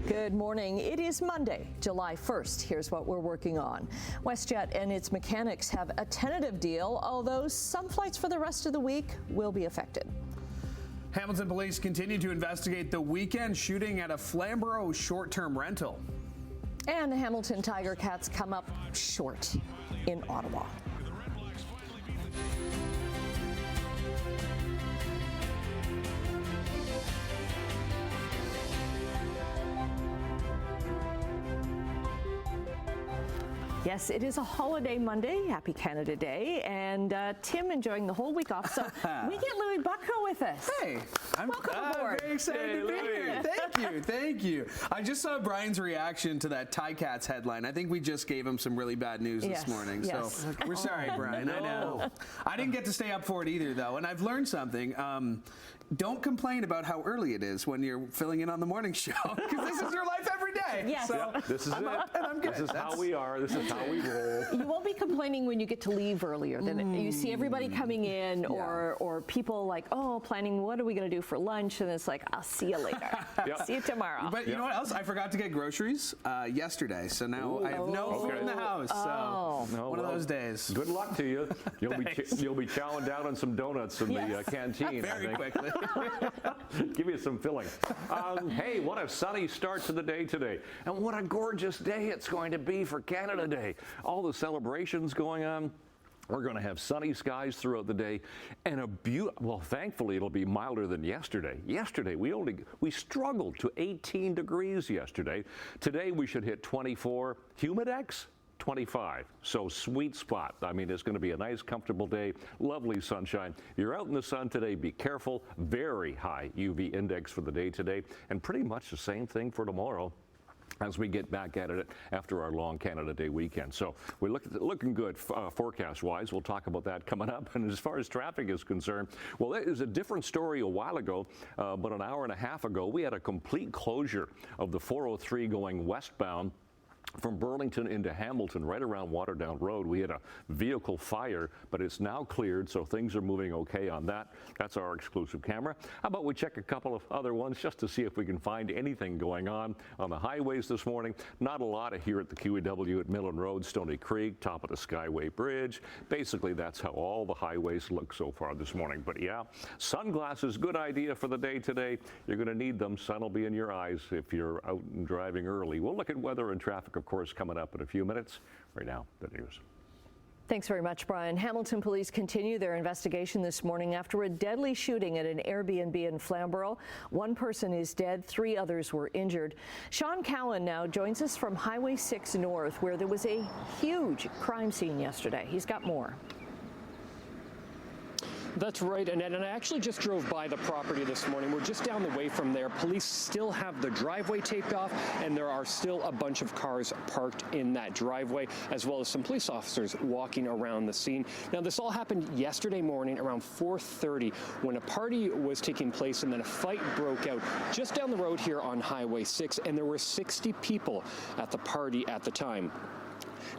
Good morning. It is Monday, July 1st. Here's what we're working on. WestJet and its mechanics have a tentative deal, although some flights for the rest of the week will be affected. Hamilton police continue to investigate the weekend shooting at a Flamborough short-term rental. And the Hamilton Tiger Cats come up short in Ottawa. Yes, it is a holiday Monday. Happy Canada Day. And Tim enjoying the whole week off. So we get Louis Bucko with us. Hey, Welcome aboard. Very excited to be here. Thank you. I just saw Brian's reaction to that Ticats headline. I think we just gave him some really bad news this morning. Yes. So we're sorry, Brian. No. I know. I didn't get to stay up for it either, though. And I've learned something. Don't complain about how early it is when you're filling in on the morning show, because this is your life every day. Yes. So This is I'm it. up and I'm good. This is how we are. This is how we roll. You won't be complaining when you get to leave earlier. Then you see everybody coming in, or people like, planning what are we going to do for lunch, and it's like, I'll see you later. See you tomorrow. But you know what else? I forgot to get groceries yesterday, so now I have no food in the house. So one of those days. Good luck to you. You'll be chowing down on some donuts in the canteen. Very quickly. Give you some filling. Hey, what a sunny start to the day today. And what a gorgeous day it's going to be for Canada Day. All the celebrations going on. We're going to have sunny skies throughout the day and thankfully it'll be milder than yesterday. Yesterday we struggled to 18 degrees yesterday. Today we should hit 24. Humidex 25. So sweet spot. I mean, it's going to be a nice, comfortable day. Lovely sunshine. If you're out in the sun today, be careful. Very high UV index for the day today, and pretty much the same thing for tomorrow as we get back at it after our long Canada Day weekend. So we're looking good forecast-wise. We'll talk about that coming up. And as far as traffic is concerned, well, that is a different story a while ago, but an hour and a half ago, we had a complete closure of the 403 going westbound from Burlington into Hamilton, right around Waterdown Road. We had a vehicle fire, but it's now cleared, so things are moving okay on that. That's our exclusive camera. How about we check a couple of other ones just to see if we can find anything going on the highways this morning. Not a lot here at the QEW at Millen Road, Stony Creek, top of the Skyway Bridge. Basically, that's how all the highways look so far this morning. But yeah, sunglasses, good idea for the day today. You're going to need them. Sun will be in your eyes if you're out and driving early. We'll look at weather and traffic, of course, coming up in a few minutes. Right now, the news. Thanks very much, Brian. Hamilton police continue their investigation this morning after a deadly shooting at an Airbnb in Flamborough. One person is dead, 3 others were injured. Sean Cowan now joins us from Highway 6 North, where there was a huge crime scene yesterday. He's got more. That's right, Annette, and I actually just drove by the property this morning. We're just down the way from there. Police still have the driveway taped off, and there are still a bunch of cars parked in that driveway, as well as some police officers walking around the scene. Now, this all happened yesterday morning around 4:30 when a party was taking place, and then a fight broke out just down the road here on Highway 6, and there were 60 people at the party at the time.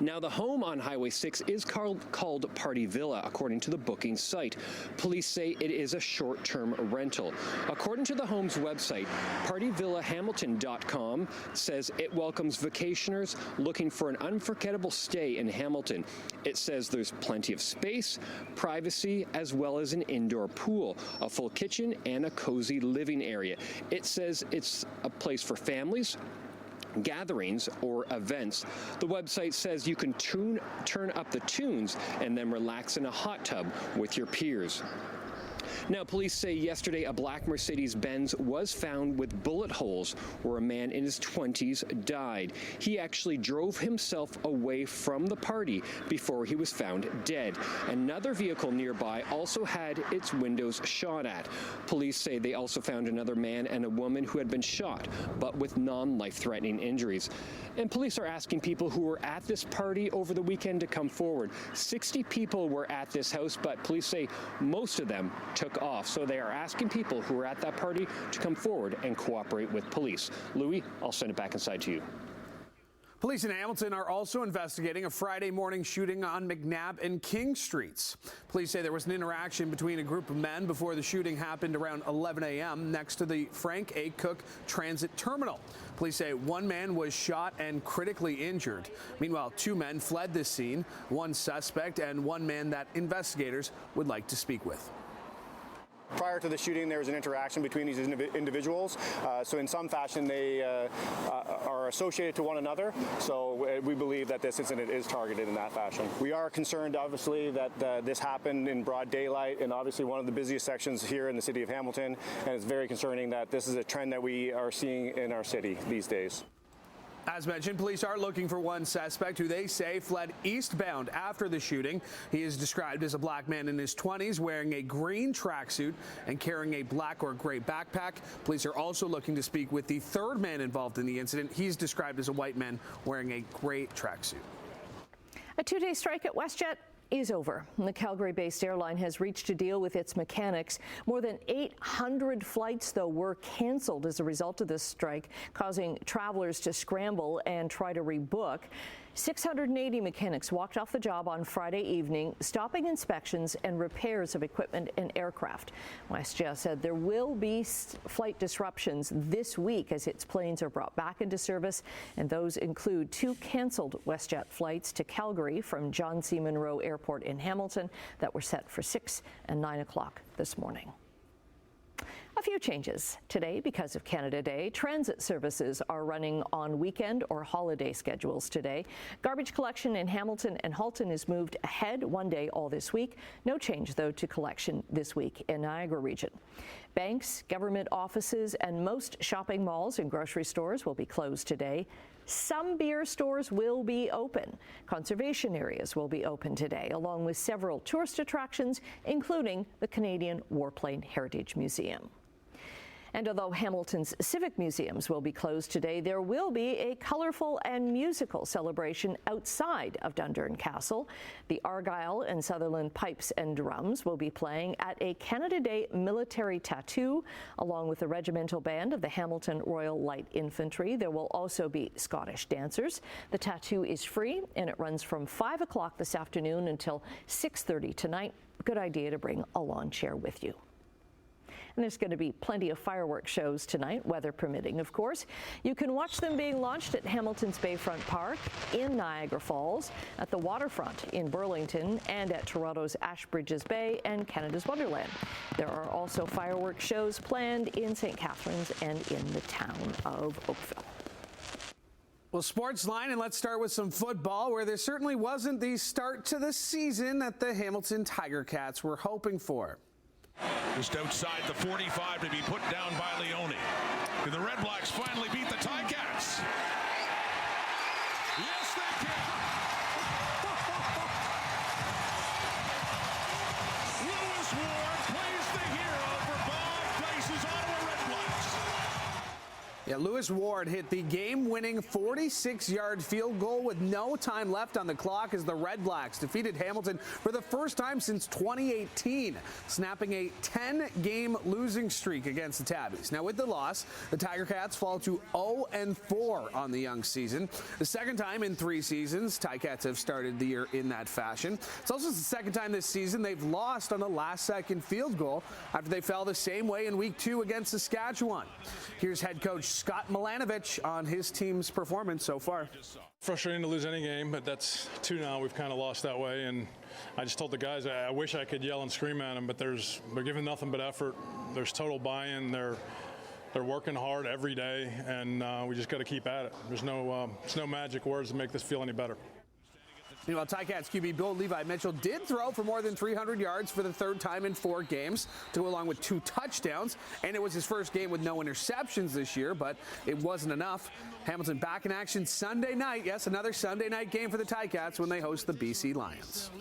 Now, the home on Highway 6 is called Party Villa, according to the booking site. Police say it is a short-term rental. According to the home's website, partyvillahamilton.com says it welcomes vacationers looking for an unforgettable stay in Hamilton. It says there's plenty of space, privacy, as well as an indoor pool, a full kitchen, and a cozy living area. It says it's a place for families, gatherings, or events. The website says you can turn up the tunes and then relax in a hot tub with your peers. Now, police say yesterday a black Mercedes-Benz was found with bullet holes where a man in his 20s died. He actually drove himself away from the party before he was found dead. Another vehicle nearby also had its windows shot at. Police say they also found another man and a woman who had been shot, but with non-life-threatening injuries. And police are asking people who were at this party over the weekend to come forward. 60 people were at this house, but police say most of them took off. So they are asking people who were at that party to come forward and cooperate with police. Louis, I'll send it back inside to you. Police in Hamilton are also investigating a Friday morning shooting on McNabb and King Streets. Police say there was an interaction between a group of men before the shooting happened around 11 a.m. next to the Frank A. Cook Transit Terminal. Police say one man was shot and critically injured. Meanwhile, 2 men fled this scene, 1 suspect and 1 man that investigators would like to speak with. Prior to the shooting, there was an interaction between these individuals. So in some fashion, they are associated to one another. So we believe that this incident is targeted in that fashion. We are concerned, obviously, that this happened in broad daylight and obviously one of the busiest sections here in the city of Hamilton. And it's very concerning that this is a trend that we are seeing in our city these days. As mentioned, police are looking for one suspect who they say fled eastbound after the shooting. He is described as a black man in his 20s wearing a green tracksuit and carrying a black or gray backpack. Police are also looking to speak with the 3rd man involved in the incident. He's described as a white man wearing a gray tracksuit. A 2-day strike at WestJet is over. The Calgary-based airline has reached a deal with its mechanics. More than 800 flights, though, were canceled as a result of this strike, causing travelers to scramble and try to rebook. 680 mechanics walked off the job on Friday evening, stopping inspections and repairs of equipment and aircraft. WestJet said there will be flight disruptions this week as its planes are brought back into service, and those include 2 canceled WestJet flights to Calgary from John C. Munro Airport in Hamilton that were set for 6 and 9 o'clock this morning. A few changes today because of Canada Day. Transit services are running on weekend or holiday schedules today. Garbage collection in Hamilton and Halton is moved ahead 1 day all this week. No change, though, to collection this week in Niagara region. Banks, government offices, and most shopping malls and grocery stores will be closed today. Some beer stores will be open. Conservation areas will be open today, along with several tourist attractions, including the Canadian Warplane Heritage Museum. And although Hamilton's civic museums will be closed today, there will be a colorful and musical celebration outside of Dundurn Castle. The Argyll and Sutherland Pipes and Drums will be playing at a Canada Day military tattoo, along with the regimental band of the Hamilton Royal Light Infantry. There will also be Scottish dancers. The tattoo is free, and it runs from 5 o'clock this afternoon until 6:30 tonight. Good idea to bring a lawn chair with you. And there's going to be plenty of fireworks shows tonight, weather permitting, of course. You can watch them being launched at Hamilton's Bayfront Park, in Niagara Falls, at the waterfront in Burlington, and at Toronto's Ashbridges Bay and Canada's Wonderland. There are also fireworks shows planned in St. Catharines and in the town of Oakville. Well, sports line, and let's start with some football, where there certainly wasn't the start to the season that the Hamilton Tiger Cats were hoping for. Just outside the 45 to be put down by Leone. Can the Red Blacks finally beat the Ticats? Yes, they can. Lewis Ward plays the hero for Bob Dice's Ottawa Red Blacks. Yeah, Lewis Ward hit the game-winning 46-yard field goal with no time left on the clock as the Red Blacks defeated Hamilton for the first time since 2018, snapping a 10-game losing streak against the Tabbies. Now, with the loss, the Tiger Cats fall to 0-4 on the young season. The second time in 3 seasons, Ticats have started the year in that fashion. It's also the second time this season they've lost on a last-second field goal after they fell the same way in Week 2 against Saskatchewan. Here's head coach Scott Milanovich on his team's performance so far. Frustrating to lose any game, but that's 2 now. We've kind of lost that way, and I just told the guys I wish I could yell and scream at them, but they're giving nothing but effort. There's total buy-in. They're working hard every day, and we just got to keep at it. There's no magic words to make this feel any better. Meanwhile, Ticats QB Bill Levi Mitchell did throw for more than 300 yards for the 3rd time in 4 games, to go along with 2 touchdowns, and it was his first game with no interceptions this year, but it wasn't enough. Hamilton back in action Sunday night. Yes, another Sunday night game for the Ticats when they host the BC Lions.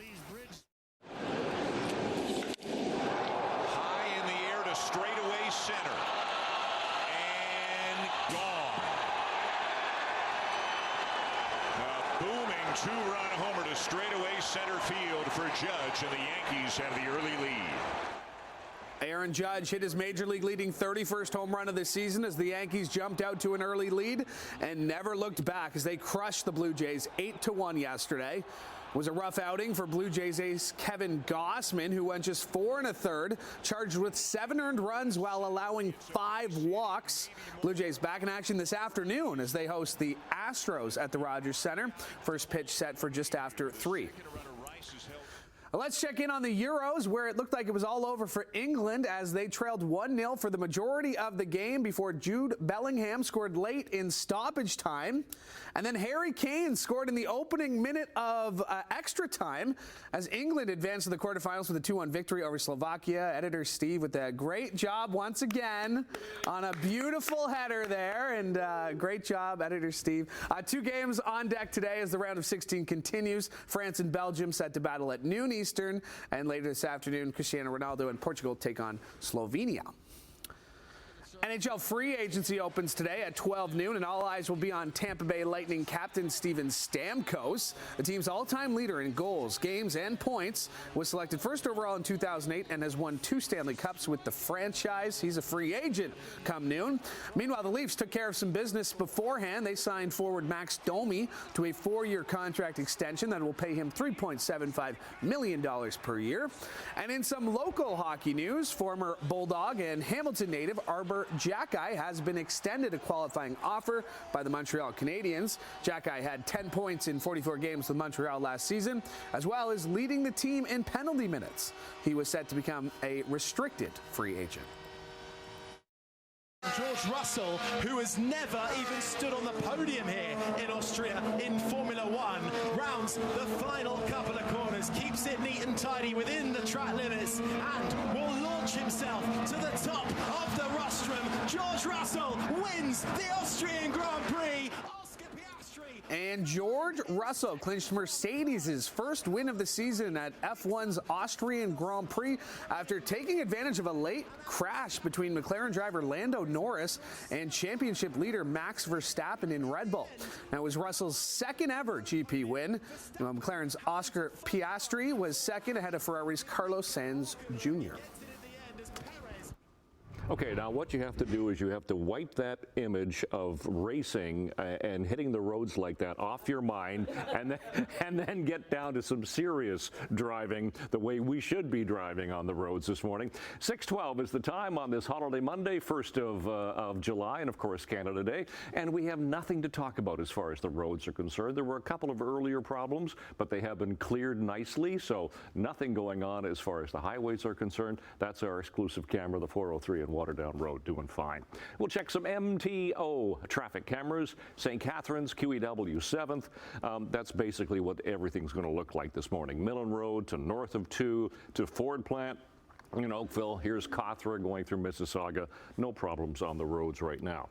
High in the air to straightaway center. And gone. A booming 2-run homer to straightaway center field for Judge, and the Yankees have the early lead. Aaron Judge hit his major league leading 31st home run of the season as the Yankees jumped out to an early lead and never looked back as they crushed the Blue Jays 8-1 yesterday. It was a rough outing for Blue Jays ace Kevin Gausman, who went just 4 1/3, charged with 7 earned runs while allowing 5 walks. Blue Jays back in action this afternoon as they host the Astros at the Rogers Center. First pitch set for just after 3. Let's check in on the Euros, where it looked like it was all over for England as they trailed 1-0 for the majority of the game before Jude Bellingham scored late in stoppage time. And then Harry Kane scored in the opening minute of extra time as England advanced to the quarterfinals with a 2-1 victory over Slovakia. Editor Steve with a great job once again on a beautiful header there. And great job, Editor Steve. 2 games on deck today as the round of 16 continues. France and Belgium set to battle at noon Eastern, and later this afternoon, Cristiano Ronaldo and Portugal take on Slovenia. NHL free agency opens today at 12 noon, and all eyes will be on Tampa Bay Lightning captain Steven Stamkos. The team's all-time leader in goals, games, and points, was selected first overall in 2008 and has won 2 Stanley Cups with the franchise. He's a free agent come noon. Meanwhile, the Leafs took care of some business beforehand. They signed forward Max Domi to a 4-year contract extension that will pay him $3.75 million per year. And in some local hockey news, former Bulldog and Hamilton native Arbor Jackeye has been extended a qualifying offer by the Montreal Canadiens. Jackeye had 10 points in 44 games with Montreal last season, as well as leading the team in penalty minutes. He was set to become a restricted free agent. George Russell, who has never even stood on the podium here in Austria in Formula One, rounds the final couple of corners, keeps it neat and tidy within the track limits, and will launch himself to the top of the rostrum. George Russell wins the Austrian Grand Prix. And George Russell clinched Mercedes' first win of the season at F1's Austrian Grand Prix after taking advantage of a late crash between McLaren driver Lando Norris and championship leader Max Verstappen in Red Bull. Now, it was Russell's second ever GP win. McLaren's Oscar Piastri was second ahead of Ferrari's Carlos Sainz Jr. Okay, now what you have to do is you have to wipe that image of racing and hitting the roads like that off your mind, and then get down to some serious driving the way we should be driving on the roads this morning. 6:12 is the time on this holiday Monday, 1st of July, and of course Canada Day. And we have nothing to talk about as far as the roads are concerned. There were a couple of earlier problems, but they have been cleared nicely, so nothing going on as far as the highways are concerned. That's our exclusive camera, the 403 and Waterdown Road, doing fine. We'll check some MTO traffic cameras. St. Catharines, QEW 7th. That's basically what everything's going to look like this morning. Millen Road to north of 2 to Ford Plant. In Oakville, here's Cawthra going through Mississauga. No problems on the roads right now.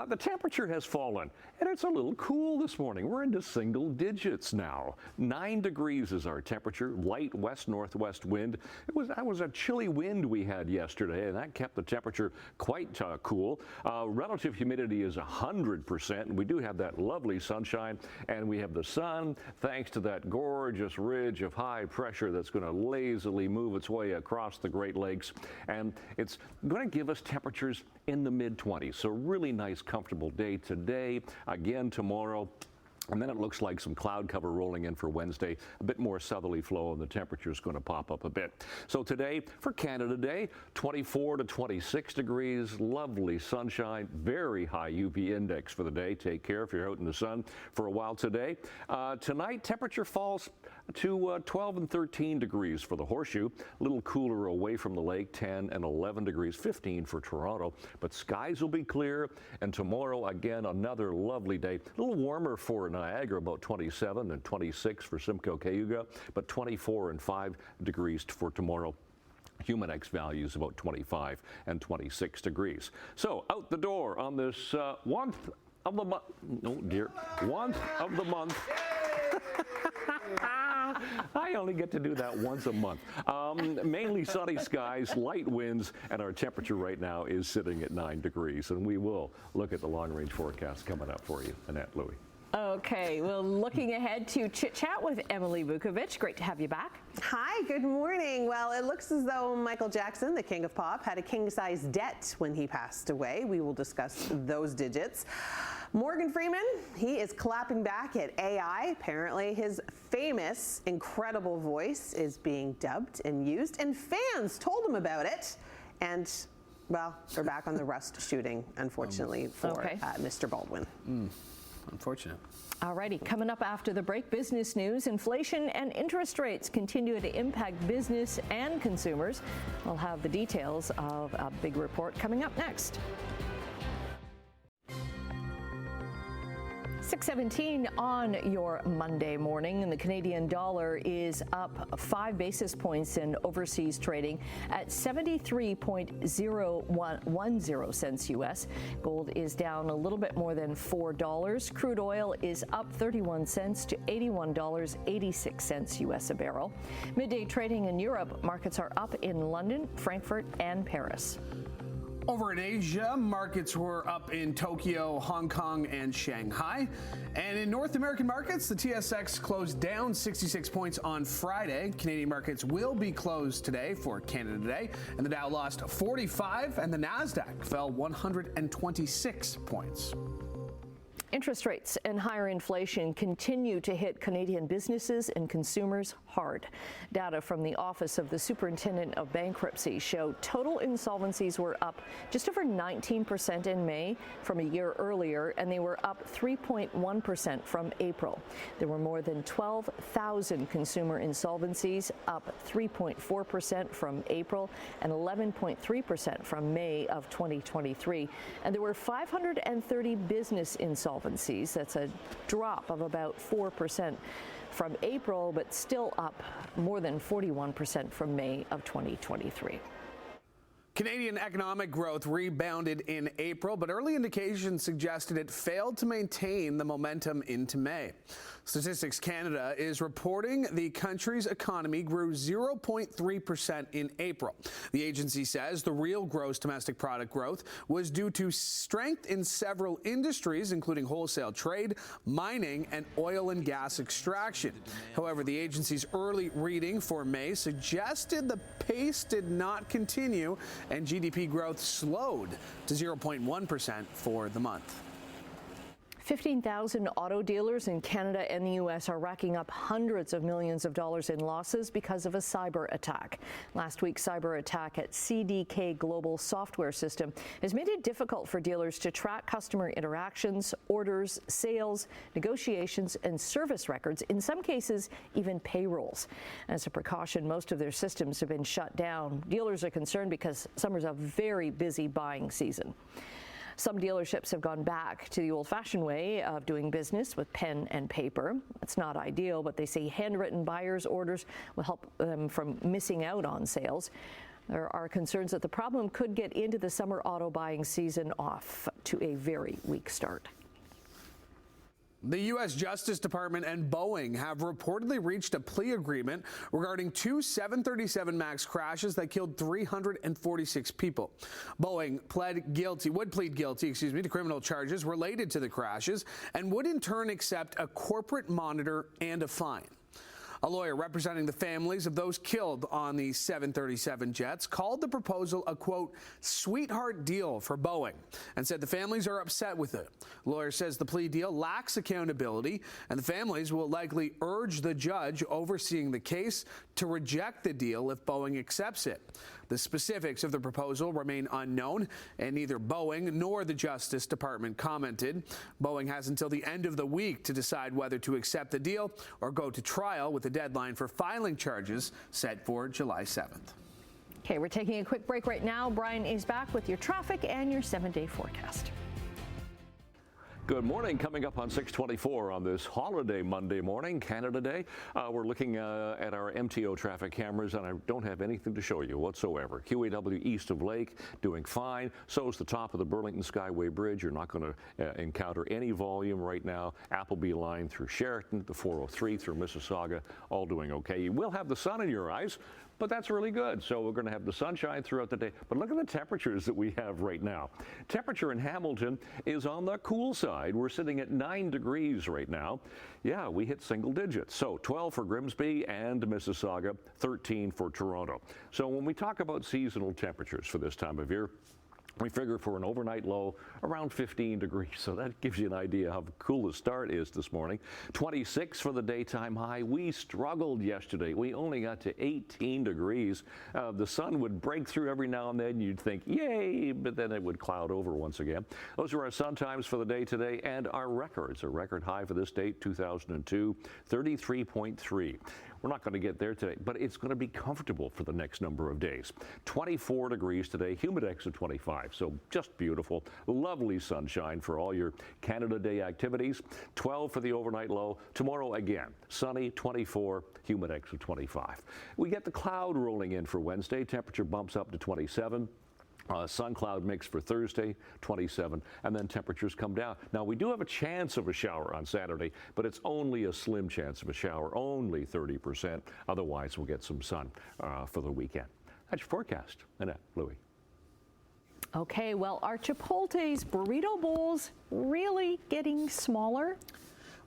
The temperature has fallen, and it's a little cool this morning. We're into single digits now. 9 degrees is our temperature. Light west-northwest wind. That was a chilly wind we had yesterday, and that kept the temperature quite cool. Relative humidity is 100%, and we do have that lovely sunshine, and we have the sun, thanks to that gorgeous ridge of high pressure that's going to lazily move its way across the Great Lakes, and it's going to give us temperatures in the mid-20s. So really nice, comfortable day today, again tomorrow. And then it looks like some cloud cover rolling in for Wednesday, a bit more southerly flow, and the temperature is going to pop up a bit. So today, for Canada Day, 24 to 26 degrees, lovely sunshine, very high UV index for the day. Take care if you're out in the sun for a while today. Tonight, temperature falls to 12 and 13 degrees for the Horseshoe, a little cooler away from the lake, 10 and 11 degrees, 15 for Toronto. But skies will be clear, and tomorrow, again, another lovely day. A little warmer for Niagara, about 27 and 26 for Simcoe Cayuga, but 24 and 5 degrees for tomorrow. Humidex values about 25 and 26 degrees. So out the door on this 1st of the month. Oh dear, 1st of the month. I only get to do that once a month. Mainly sunny skies, light winds, and our temperature right now is sitting at 9 degrees. And we will look at the long-range forecast coming up for you. Annette, Louie. Okay, well, looking ahead to Chit Chat with Emily Vukovic. Great to have you back. Hi, good morning. Well, it looks as though Michael Jackson, the king of pop, had a king-size debt when he passed away. We will discuss those digits. Morgan Freeman, he is clapping back at AI. Apparently, his famous, incredible voice is being dubbed and used, and fans told him about it. And, well, they're back on the Rust shooting, unfortunately, for Mr. Baldwin. Unfortunate. All righty, coming up after the break, business news. Inflation and interest rates continue to impact business and consumers. We'll have the details of a big report coming up next. 6:17 on your Monday morning, and the Canadian dollar is up 5 basis points in overseas trading at 73.0110 cents U.S. Gold is down a little bit more than $4. Crude oil is up 31 cents to $81.86 U.S. a barrel. Midday trading in Europe, markets are up in London, Frankfurt, and Paris. Over in Asia, markets were up in Tokyo, Hong Kong, and Shanghai. And in North American markets, the TSX closed down 66 points on Friday. Canadian markets will be closed today for Canada Day. And the Dow lost 45, and the NASDAQ fell 126 points. Interest rates and higher inflation continue to hit Canadian businesses and consumers hard. Data from the Office of the Superintendent of Bankruptcy show total insolvencies were up just over 19% in May from a year earlier, and they were up 3.1% from April. There were more than 12,000 consumer insolvencies, up 3.4% from April and 11.3% from May of 2023. And there were 530 business insolvencies. That's a drop of about 4% from April, but still up more than 41% from May of 2023. Canadian economic growth rebounded in April, but early indications suggested it failed to maintain the momentum into May. Statistics Canada is reporting the country's economy grew 0.3% in April. The agency says the real gross domestic product growth was due to strength in several industries, including wholesale trade, mining, and oil and gas extraction. However, the agency's early reading for May suggested the pace did not continue, and GDP growth slowed to 0.1% for the month. 15,000 auto dealers in Canada and the U.S. are racking up hundreds of millions of dollars in losses because of a cyber attack. Last week's cyber attack at CDK Global software system has made it difficult for dealers to track customer interactions, orders, sales, negotiations, and service records, in some cases even payrolls. As a precaution, most of their systems have been shut down. Dealers are concerned because summer's a very busy buying season. Some dealerships have gone back to the old-fashioned way of doing business with pen and paper. It's not ideal, but they say handwritten buyers' orders will help them from missing out on sales. There are concerns that the problem could get into the summer auto buying season off to a very weak start. The U.S. Justice Department and Boeing have reportedly reached a plea agreement regarding two 737 MAX crashes that killed 346 people. Boeing would plead guilty to criminal charges related to the crashes and would in turn accept a corporate monitor and a fine. A lawyer representing the families of those killed on the 737 jets called the proposal a, quote, sweetheart deal for Boeing and said the families are upset with it. The lawyer says the plea deal lacks accountability and the families will likely urge the judge overseeing the case to reject the deal if Boeing accepts it. The specifics of the proposal remain unknown, and neither Boeing nor the Justice Department commented. Boeing has until the end of the week to decide whether to accept the deal or go to trial, with the deadline for filing charges set for July 7th. Okay, we're taking a quick break right now. Brian is back with your traffic and your 7-day forecast. Good morning. Coming up on 6:24 on this holiday Monday morning, Canada Day, we're looking at our MTO traffic cameras, and I don't have anything to show you whatsoever. QAW east of Lake doing fine. So is the top of the Burlington Skyway Bridge. You're not going to encounter any volume right now. Appleby line through Sheraton, the 403 through Mississauga, all doing okay. You will have the sun in your eyes, but that's really good. So we're going to have the sunshine throughout the day. But look at the temperatures that we have right now. Temperature in Hamilton is on the cool side. We're sitting at 9 degrees right now. Yeah, we hit single digits. So 12 for Grimsby and Mississauga, 13 for Toronto. So when we talk about seasonal temperatures for this time of year, we figure for an overnight low around 15 degrees. So that gives you an idea how cool the start is this morning. 26 for the daytime high. We struggled yesterday. We only got to 18 degrees. The sun would break through every now and then. You'd think, yay, but then it would cloud over once again. Those are our sun times for the day today and our records. A record high for this date, 2002, 33.3. We're not going to get there today, but it's going to be comfortable for the next number of days. 24 degrees today, humidex of 25, so just beautiful. Lovely sunshine for all your Canada Day activities. 12 for the overnight low. Tomorrow again, sunny, 24, humidex of 25. We get the cloud rolling in for Wednesday. Temperature bumps up to 27. Sun cloud mix for Thursday, 27, and then temperatures come down. Now, we do have a chance of a shower on Saturday, but it's only a slim chance of a shower, only 30%. Otherwise, we'll get some sun for the weekend. That's your forecast. Annette, Louie. Okay, well, are Chipotle's burrito bowls really getting smaller?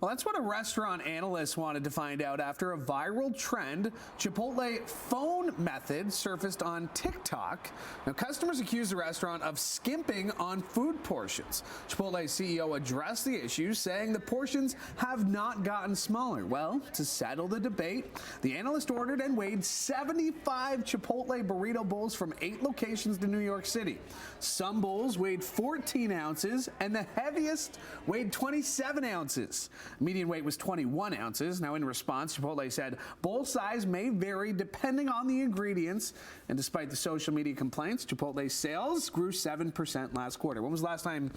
Well, that's what a restaurant analyst wanted to find out after a viral trend. Chipotle phone method surfaced on TikTok. Now, customers accused the restaurant of skimping on food portions. Chipotle CEO addressed the issue, saying the portions have not gotten smaller. Well, to settle the debate, the analyst ordered and weighed 75 Chipotle burrito bowls from 8 locations in New York City. Some bowls weighed 14 ounces, and the heaviest weighed 27 ounces. Median weight was 21 ounces. Now, in response, Chipotle said bowl size may vary depending on the ingredients. And despite the social media complaints, Chipotle sales grew 7% last quarter. When was the last time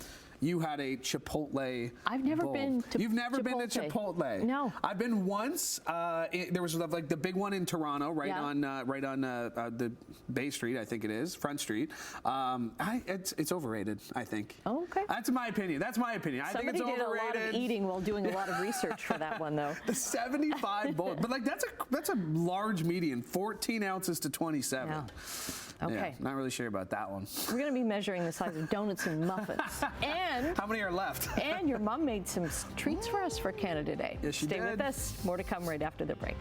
you had a Chipotle I've never bowl? been to You've never Chipotle. been to Chipotle? No. I've been once. There was like the big one in Toronto, right on the Bay Street, I think it is, Front Street. It's overrated, I think. Okay. That's my opinion. I think it's overrated. Somebody did a lot of eating while doing a lot of research for that one, though. The 75 bowls, but like that's a large median, 14 ounces to 27. Yeah. Okay. Yeah, not really sure about that one. We're going to be measuring the size of donuts and muffins. And how many are left? And your mom made some treats for us for Canada Day. Yes, she Stay did. with us. More to come right after the break.